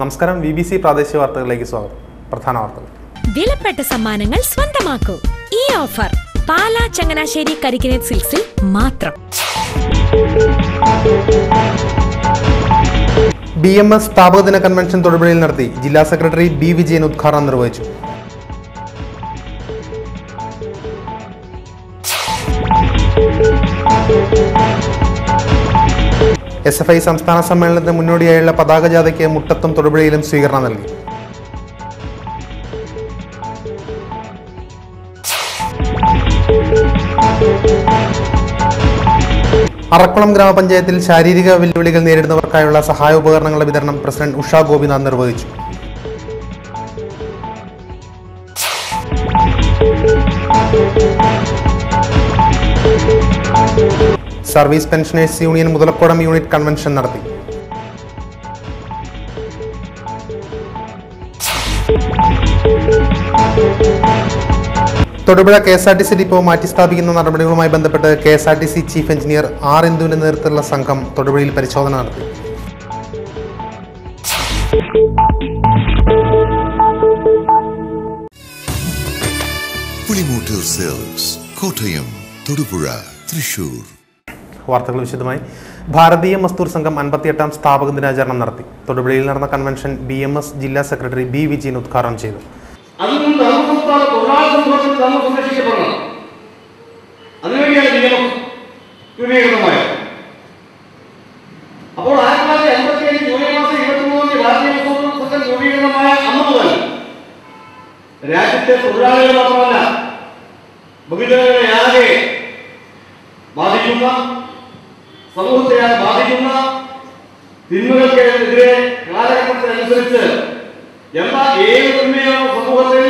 നമസ്കാരം, BBC പ്രാദേശിക വാർത്തകളിലേക്ക് സ്വാഗതം. പ്രധാന വാർത്തകൾ. വിലപ്പെട്ട സമ്മാനങ്ങൾ സ്വന്തമാക്കൂ. ഈ ഓഫർ പാലാ ചങ്ങനാശ്ശേരി കരിക്കിനേറ്റ് സിൽക്സിൽ മാത്രം. BMS സ്ഥാപക ദിന കൺവെൻഷൻ തൊടുപുഴയിൽ നടത്തി. ജില്ലാ സെക്രട്ടറി B. വിജയൻ ഉദ്ഘാടനം നിർവഹിച്ചു. SFI സംസ്ഥാന സമ്മേളനത്തിന് മുന്നോടിയായുള്ള പതാക ജാഥയ്ക്ക് മുട്ടത്തും തൊടുപുഴയിലും സ്വീകരണം നൽകി. അറക്കുളം ഗ്രാമപഞ്ചായത്തിൽ ശാരീരിക വെല്ലുവിളികൾ നേരിടുന്നവർക്കായുള്ള സഹായ ഉപകരണങ്ങളുടെ വിതരണം പ്രസിഡന്റ് ഉഷ ഗോപിനാഥ് നിർവഹിച്ചു. Service pensioners union Muthalakodam unit convention നടത്തി. തൊടുപുഴ KSRTC ഡിപ്പോ മാറ്റിസ്ഥാപിക്കുന്ന നടപടികളുമായി ബന്ധപ്പെട്ട് KSRTC ചീഫ് എഞ്ചിനീയർ R. ഇന്ദുവിന്റെ നേതൃത്വത്തിലുള്ള സംഘം തൊടുപുഴയിൽ പരിശോധന നടത്തി. വാർത്തകൾ വിശദമായി. ഭാരതീയ മസ്ദൂർ സംഘം 58ാം സ്ഥാപക ദിനാചരണം നടത്തി. തൊടുപുഴയിൽ നടന്ന കൺവെൻഷൻ BMS ജില്ലാ സെക്രട്ടറി B. വിജയൻ ഉദ്ഘാടനം ചെയ്തു. അപ്പോൾ 1957 ജൂലൈ മാസം 23 ഭാരതീയ മസ്ദൂർ സംഘം രൂപീകൃതമായ അന്ന് മുതൽ രാജ്യത്തെ തൊഴിലാളികൾ മാത്രമല്ല ബഹുജനങ്ങളെ ആകെ ബാധിക്കുന്ന, സമൂഹത്തെ ബാധിക്കുന്ന തിന്മകൾക്കെതിരെ കാലഘട്ടത്തിനനുസരിച്ച് എല്ലാ ഏത് തിന്മയാണ് സമൂഹത്തിൽ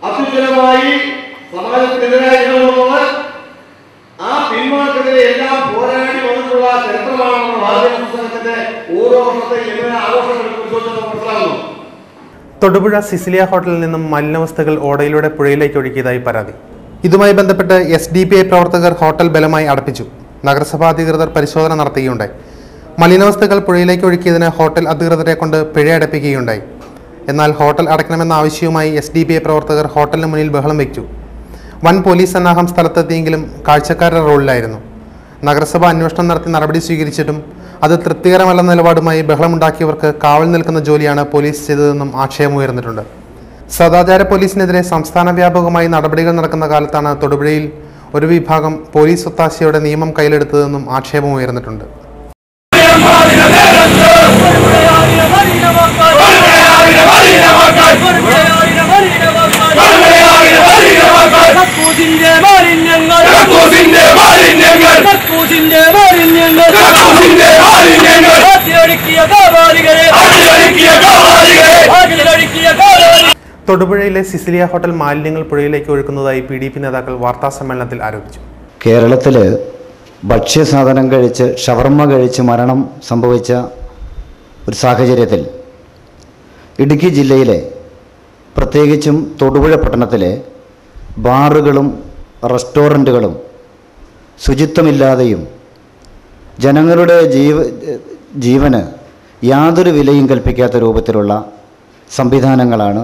അത്യുജ്വലമായി സമാജത്തിനെതിരായി നിലകൊള്ളുന്നത്, ആ തിന്മകൾക്കെതിരെ എല്ലാം പോരാടി വന്നിട്ടുള്ള ചരിത്രമാണ് നമ്മുടെ ഭാരതീയ സംസ്ഥാനത്തിന്റെ ഓരോ വർഷത്തെ ആഘോഷങ്ങൾ പരിശോധിച്ച് മനസ്സിലാകുന്നു. തൊടുപുഴ സിസിലിയ ഹോട്ടലിൽ നിന്നും മലിനവസ്തുക്കൾ ഓടയിലൂടെ പുഴയിലേക്ക് ഒഴുക്കിയതായി പരാതി. ഇതുമായി ബന്ധപ്പെട്ട് SDPI പ്രവർത്തകർ ഹോട്ടൽ ബലമായി അടപ്പിച്ചു. നഗരസഭാ അധികൃതർ പരിശോധന നടത്തുകയുണ്ടായി. മലിനവസ്തുക്കൾ പുഴയിലേക്ക് ഒഴുക്കിയതിന് ഹോട്ടൽ അധികൃതരെ കൊണ്ട് പിഴ അടപ്പിക്കുകയുണ്ടായി. എന്നാൽ ഹോട്ടൽ അടയ്ക്കണമെന്ന ആവശ്യവുമായി SDPI പ്രവർത്തകർ ഹോട്ടലിന് മുന്നിൽ ബഹളം വയ്ച്ചു. വൻ പോലീസ് സന്നാഹം സ്ഥലത്തെത്തിയെങ്കിലും കാഴ്ചക്കാരുടെ റോളിലായിരുന്നു. നഗരസഭ അന്വേഷണം നടത്തി നടപടി സ്വീകരിച്ചിട്ടും അത് തൃപ്തികരമല്ലെന്ന നിലപാടുമായി ബഹളമുണ്ടാക്കിയവർക്ക് കാവൽ നിൽക്കുന്ന ജോലിയാണ് പോലീസ് ചെയ്തതെന്നും ആക്ഷേപമുയർന്നിട്ടുണ്ട്. സദാചാര പോലീസിനെതിരെ സംസ്ഥാന വ്യാപകമായി നടപടികൾ നടക്കുന്ന കാലത്താണ് തൊടുപുഴയിൽ ഒരു വിഭാഗം പോലീസ് ഒത്താശയോടെ നിയമം കയ്യിലെടുത്തതെന്നും ആക്ഷേപമുയർന്നിട്ടുണ്ട്. തൊടുപുഴയിലെ സിസിലിയ ഹോട്ടൽ മാലിന്യങ്ങൾ പുഴയിലേക്ക് ഒഴുക്കുന്നതായി PDP നേതാക്കൾ വാർത്താസമ്മേളനത്തിൽ ആരോപിച്ചു. കേരളത്തിൽ ഭക്ഷ്യസാധനം കഴിച്ച് ഷവർമ്മ കഴിച്ച് മരണം സംഭവിച്ച ഒരു സാഹചര്യത്തിൽ ഇടുക്കി ജില്ലയിലെ പ്രത്യേകിച്ചും തൊടുപുഴ പട്ടണത്തിലെ ബാറുകളും റെസ്റ്റോറൻറ്റുകളും ശുചിത്വമില്ലാതെയും ജനങ്ങളുടെ ജീവന് യാതൊരു വിലയും കൽപ്പിക്കാത്ത രൂപത്തിലുള്ള സംവിധാനങ്ങളാണ്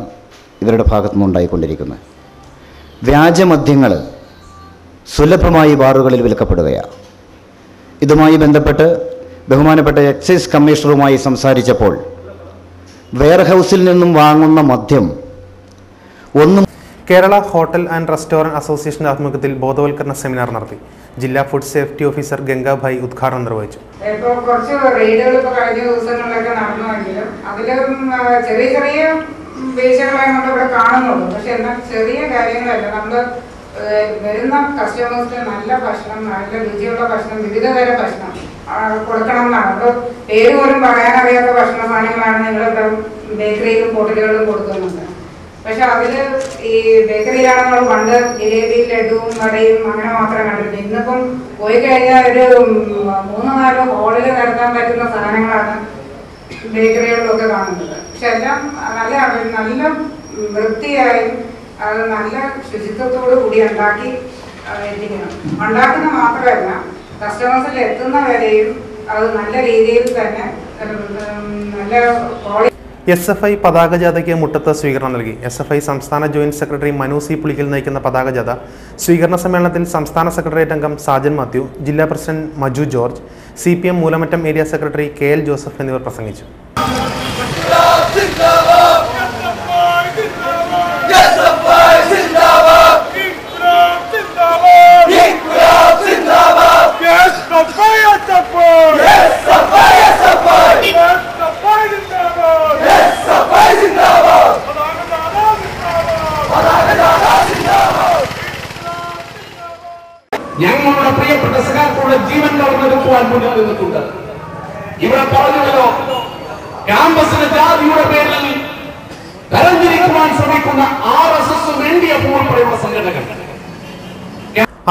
ഇവരുടെ ഭാഗത്തു നിന്നുണ്ടായിക്കൊണ്ടിരിക്കുന്നത്. വ്യാജമദ്യങ്ങൾ സുലഭമായി ബാറുകളിൽ വിൽക്കപ്പെടുകയാണ്. ഇതുമായി ബന്ധപ്പെട്ട് ബഹുമാനപ്പെട്ട എക്സൈസ് കമ്മീഷണറുമായി സംസാരിച്ചപ്പോൾ വെയർഹൗസിൽ നിന്നും വാങ്ങുന്ന മദ്യം ഒന്നും. കേരള ഹോട്ടൽ ആൻഡ് റെസ്റ്റോറന്റ് അസോസിയേഷന്റെ ആഭിമുഖ്യത്തിൽ ബോധവൽക്കരണ സെമിനാർ നടത്തി. ജില്ലാ ഫുഡ് സേഫ്റ്റി ഓഫീസർ ഗംഗാഭായ് ഉദ്ഘാടനം നിർവഹിച്ചു. ഇപ്പോൾ കുറച്ച് റെയ്ഡുകൾ കഴിഞ്ഞ ദിവസങ്ങളിലൊക്കെ നടന്നുവെങ്കിലും അതിലും ചെറിയ ചെറിയ വീഴ്ചകളായി നമ്മൾ ഇവിടെ കാണുന്നുള്ളൂ. പക്ഷെ എന്നാൽ ചെറിയ കാര്യങ്ങളല്ല, നമ്മൾ വരുന്ന കസ്റ്റമേഴ്സിന് നല്ല ഭക്ഷണം, നല്ല രുചിയുള്ള ഭക്ഷണം, വിവിധ തരം ഭക്ഷണം കൊടുക്കണം എന്നാണ്. അപ്പോൾ പേര് പോലും പറയാനറിയാത്ത ഭക്ഷണ സാധനങ്ങളാണ് നിങ്ങളിവിടെ ബേക്കറിയിലും ഹോട്ടലുകളിലും കൊടുക്കുന്നുണ്ട്. പക്ഷെ അതില് ഈ ബേക്കറിയിലാണ് നമ്മൾ പണ്ട് ജിലേബി, ലഡുവും വടയും അങ്ങനെ മാത്രം കണ്ടിട്ടുണ്ട്. ഇന്നിപ്പം പോയി കഴിഞ്ഞാൽ ഒരു 3-4 ഹോളിൽ നടത്താൻ പറ്റുന്ന സാധനങ്ങളാണ് ബേക്കറികളിലൊക്കെ കാണുന്നത്. പക്ഷെ എല്ലാം നല്ല വൃത്തിയായും അത് നല്ല ശുചിത്വത്തോടു കൂടി ഉണ്ടാക്കി എത്തിക്കണം. ഉണ്ടാക്കുന്ന മാത്രമല്ല കസ്റ്റമേഴ്സിൽ എത്തുന്ന വരെയും അത് നല്ല രീതിയിൽ തന്നെ നല്ല ക്വാളിറ്റി. SFI പതാക ജാഥയ്ക്ക് മുട്ടത്ത് സ്വീകരണം നൽകി. SFI സംസ്ഥാന joint secretary Manu C Pulickal നയിക്കുന്ന പതാക ജാഥ സ്വീകരണ സമ്മേളനത്തിൽ സംസ്ഥാന സെക്രട്ടേറിയറ്റ് അംഗം സാജൻ മാത്യു, ജില്ലാ president Maju George, CPM Moolamattam area secretary KL Joseph എന്നിവർ പ്രസംഗിച്ചു. ഞങ്ങളുടെ പ്രിയപ്പെട്ട സഖാക്കളുടെ ജീവൻ കളഞ്ഞെടുക്കുവാൻ മുന്നിൽ നിന്നിട്ടുണ്ട്. ഇവിടെ പറഞ്ഞല്ലോ, ക്യാമ്പസിലെ ജാതിയുടെ പേരിൽ തരംതിരിക്കുവാൻ ശ്രമിക്കുന്ന RSS വേണ്ടിയ പൂർണ്ണ സംഘടനകൾ.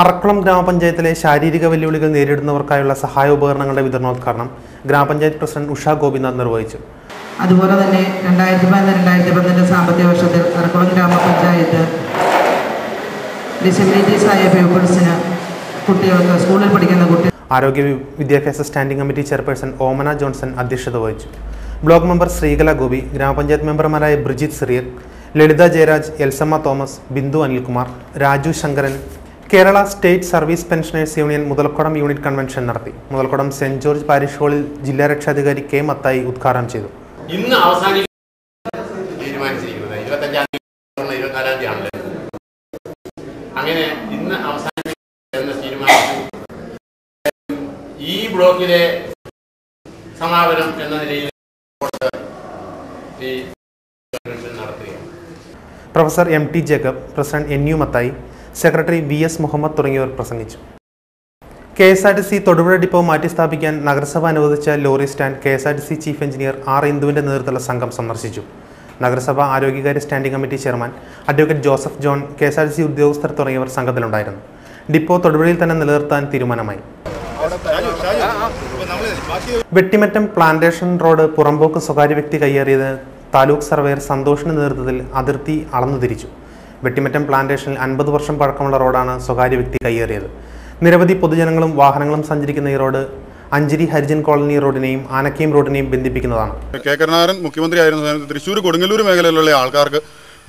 അറക്കുളം ഗ്രാമപഞ്ചായത്തിലെ ശാരീരിക വെല്ലുവിളികൾ നേരിടുന്നവർക്കായുള്ള സഹായ ഉപകരണങ്ങളുടെ വിതരണോദ്ഘാടനം ഗ്രാമപഞ്ചായത്ത് പ്രസിഡന്റ് ഉഷ ഗോപിനാഥ് നിർവഹിച്ചു. അതുപോലെ തന്നെ 2010-2012 സാമ്പത്തിക വർഷത്തിൽ അറക്കുളം ഗ്രാമപഞ്ചായത്ത് ഡിസബിലിറ്റീസ് ആയ പീപ്പിൾസിന് കുട്ടികൾക്ക് സ്കൂളിൽ പഠിക്കുന്ന കുട്ടികൾ ആരോഗ്യ വിദ്യാഭ്യാസ standing committee chairperson Omana Johnson അധ്യക്ഷത വഹിച്ചു. ബ്ലോക്ക് മെമ്പർ ശ്രീകല ഗോപി, ഗ്രാമപഞ്ചായത്ത് മെമ്പർമാരായ ബ്രിജിത്ത് സിറിയർ, Lalitha Jayaraj, Elsamma Thomas, Bindu Anilkumar, Raju Sankaran, Kerala state service pensioners union Muthalakodam unit convention നടത്തി. മുതലക്കുടം സെന്റ് ജോർജ് പാരിഷ് ഹാളിൽ ജില്ലാ രക്ഷാധികാരി K മത്തായി ഉദ്ഘാടനം ചെയ്തു. ഇന്ന് തീരുമാനിച്ചിരിക്കുന്നത് 25-ാം തീയതി 24-ാം തീയതി ആണല്ലോ. അങ്ങനെ ഇന്ന് അവസാനിപ്പിക്കുന്ന തീരുമാനിച്ചു. ഈ ബ്ലോക്കിലെ സമാപനം എന്ന നിലയിൽ ഈ കൺവെൻഷൻ നടത്തുകയാണ്. Professor MT Jacob, president NU Mathai, secretary VS Muhammad തുടങ്ങിയവർ പ്രസംഗിച്ചു. KSRTC തൊടുപുഴ ഡിപ്പോ മാറ്റിസ്ഥാപിക്കാൻ നഗരസഭ അനുവദിച്ച lorry stand KSRTC chief engineer R ഇന്ദുവിന്റെ നേതൃത്വത്തിലുള്ള സംഘം സന്ദർശിച്ചു. നഗരസഭ ആരോഗ്യകാര്യ സ്റ്റാൻഡിംഗ് കമ്മിറ്റി chairman advocate Joseph John, KSRTC ഉദ്യോഗസ്ഥർ തുടങ്ങിയവർ സംഘത്തിലുണ്ടായിരുന്നു. ഡിപ്പോ തൊടുപുഴയിൽ തന്നെ നിലനിർത്താൻ തീരുമാനമായി. വെട്ടിമറ്റം പ്ലാന്റേഷൻ റോഡ് പുറമ്പോക്ക് സ്വകാര്യ വ്യക്തി കയ്യേറിയത് താലൂക്ക് സർവേയർ സന്തോഷിന്റെ നേതൃത്വത്തിൽ അതിർത്തി അളന്നുതിരിച്ചു. വെട്ടിമറ്റം പ്ലാന്റേഷനിൽ 50 വർഷം പഴക്കമുള്ള റോഡാണ് സ്വകാര്യ വ്യക്തി കയ്യേറിയത്. നിരവധി പൊതുജനങ്ങളും വാഹനങ്ങളും സഞ്ചരിക്കുന്ന ഈ റോഡ് അഞ്ചിരി ഹരിജൻ കോളനി റോഡിനെയും ആനക്കയം റോഡിനെയും ബന്ധിപ്പിക്കുന്നതാണ്. K. കരുണാകരൻ മുഖ്യമന്ത്രിയായിരുന്ന സമയത്ത് തൃശ്ശൂർ കൊടുങ്ങല്ലൂർ മേഖലയിലുള്ള ആൾക്കാർക്ക്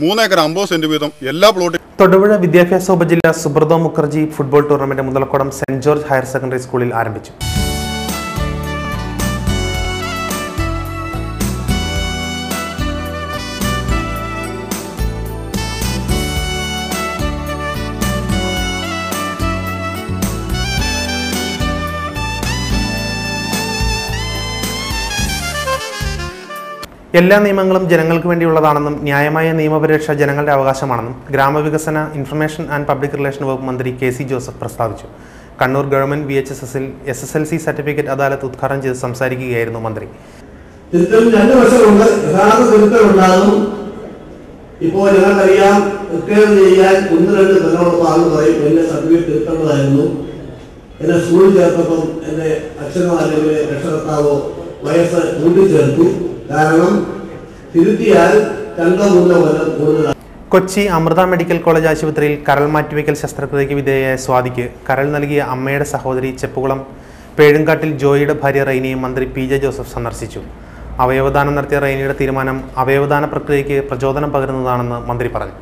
3 ഏക്കർ 50 സെന്റ് വീതം എല്ലാ പ്ലോട്ടും. തൊടുപുഴ വിദ്യാഭ്യാസ ഉപജില്ല Subroto Mukherjee football tournament Muthalakodam saint George higher secondary സ്കൂളിൽ ആരംഭിച്ചു. എല്ലാ നിയമങ്ങളും ജനങ്ങൾക്ക് വേണ്ടിയുള്ളതാണെന്നും ന്യായമായ നിയമപരിരക്ഷ ജനങ്ങളുടെ അവകാശമാണെന്നും ഗ്രാമവികസന, ഇൻഫർമേഷൻ ആൻഡ് പബ്ലിക് റിലേഷൻ വകുപ്പ് മന്ത്രി KC ജോസഫ് പ്രസ്താവിച്ചു. കണ്ണൂർ ഗവൺമെന്റ് VHSSൽ SSLC സർട്ടിഫിക്കറ്റ് അദാലത്ത് ഉദ്ഘാടനം ചെയ്ത് സംസാരിക്കുകയായിരുന്നു മന്ത്രി. രണ്ട് വശമുണ്ട്. യഥാർത്ഥ തിരുത്തലുണ്ടാകും. ഇപ്പോൾ ഞങ്ങൾക്കറിയാം, റിട്ടയർ ചെയ്യാൻ 1-2 കൊല്ലമുള്ള ആൾ പറയും എന്നെ സർട്ടിഫിക്കറ്റ് തിരുത്തേണ്ടതായിരുന്നു, എന്നെ സ്കൂളിൽ ചേർത്തപ്പം എന്റെ അച്ഛനോ അല്ലെങ്കിൽ രക്ഷകർത്താവോ വയസ്സ് കൂട്ടിച്ചേർത്തു, കാരണം തിരുത്തിയാൽ 2-3 കൊല്ലം കൂടുതലാണ്. കൊച്ചി അമൃത മെഡിക്കൽ കോളേജ് ആശുപത്രിയിൽ കരൾ മാറ്റിവെക്കൽ ശസ്ത്രക്രിയയ്ക്ക് വിധേയയായ സ്വാതിക്ക് കരൾ നൽകിയ അമ്മയുടെ സഹോദരി ചെപ്പുകുളം പേഴുങ്കാട്ടിൽ ജോയിയുടെ ഭാര്യ റൈനിയെ മന്ത്രി PJ ജോസഫ് സന്ദർശിച്ചു. അവയവദാനം നടത്തിയ റൈനിയുടെ തീരുമാനം അവയവദാന പ്രക്രിയയ്ക്ക് പ്രചോദനം പകരുന്നതാണെന്ന് മന്ത്രി പറഞ്ഞു.